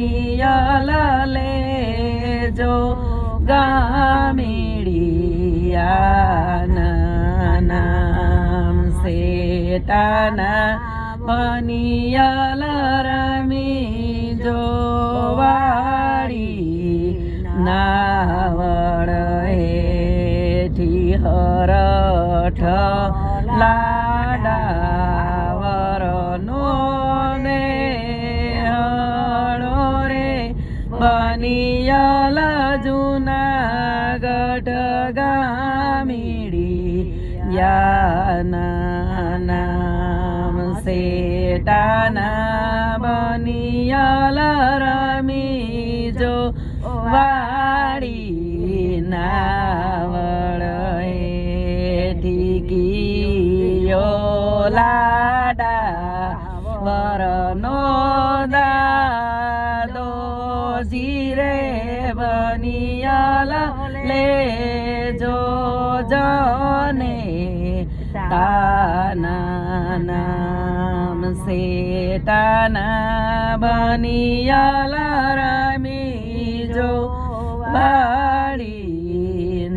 બનિયલ લેજો ગામીડિયાના નામ શેટાના બનિયલ રમી જો વાડી નાવળ હેઠી હરઠ લાડાવરનો ને હળો રે બનિયલ જૂનાગઢ ગામીડિયાના નામ શેટાના બનિયલ રમી જો વાડી નાવળ હેઠી ગિયો લાડા વરનો દાદો જીરે બનિયલ લેજો જને તાના નામ શેટાના બનિયલ રમી જો વાડી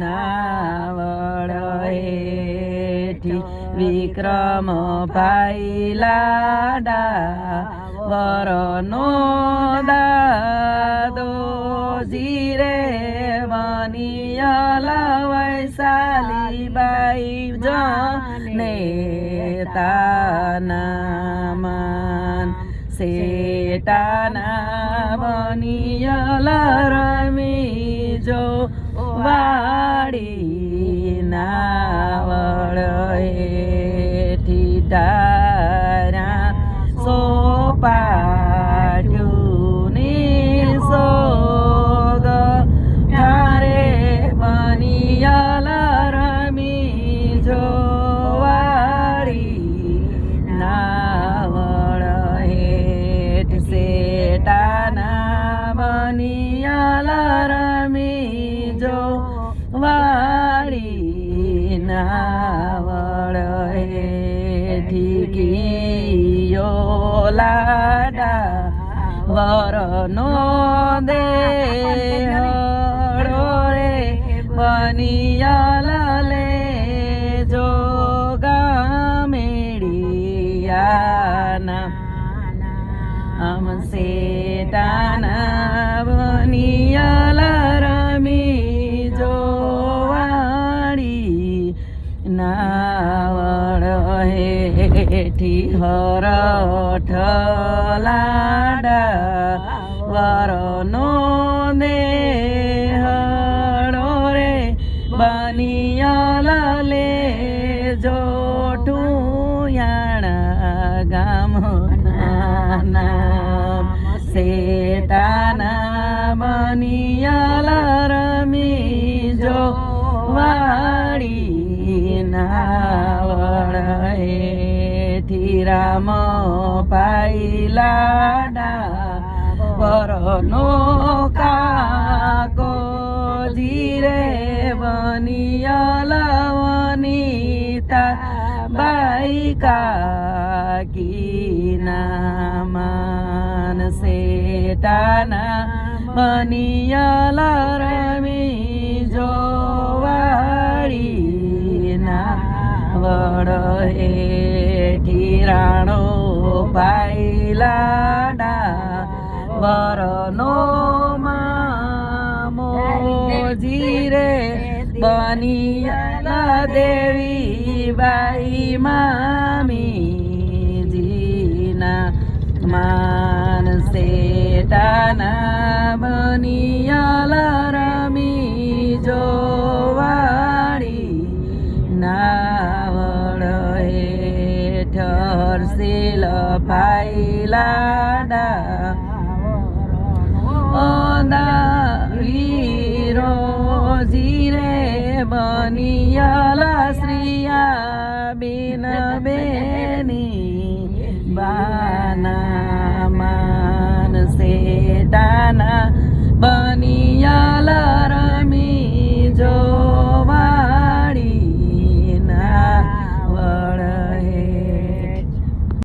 નાવળ હેઠી વિક્રમ ભાઈ લાડા વરનો દાદો જીરે બનિયલ વૈશાલી બાઈ જને તાના માન શેટાના બનિયલ રમી જો વાડી નાવળ હેઠી ધારા સોપાટ્યું સોગ ધારે બનિયલ રમી જો વાડી નાવળ હેઠ શેટાના બનિયલ રમી જો વાડી નાવળ હેઠી ગિયો લાડા વરનો દેહળો રે બનિયલ લેજો ગામીડિયાના આમ શેટાના બનિયલ રમી જો વાડી નાવળ હેઠી હરઠ લાડા વરનો દેહળો રે બનિયલ લેજો ઠુયાણા ગામના નામ શેટાના બનિયલ રમી જો વાડી નાવળ હેઠી રામ ભાઈ લાડા વરનો કાકો જીરે બનિયલ વનિતા બાઈ કાકીના માન શેટાના બનિયલ રમી જો વાડી નાવળ હેઠી રાણો ભાઈ લાડા વરનો મામો જીરે બનિયલ દેવી બાઈ મામી જીના માન શેટાના બનિયલ રમી જો વાડી નાવળ હેઠ હરસિલ ભાઈ લાડા વીરો જીરે બનિયલ શ્રીયા બેન બેની બાના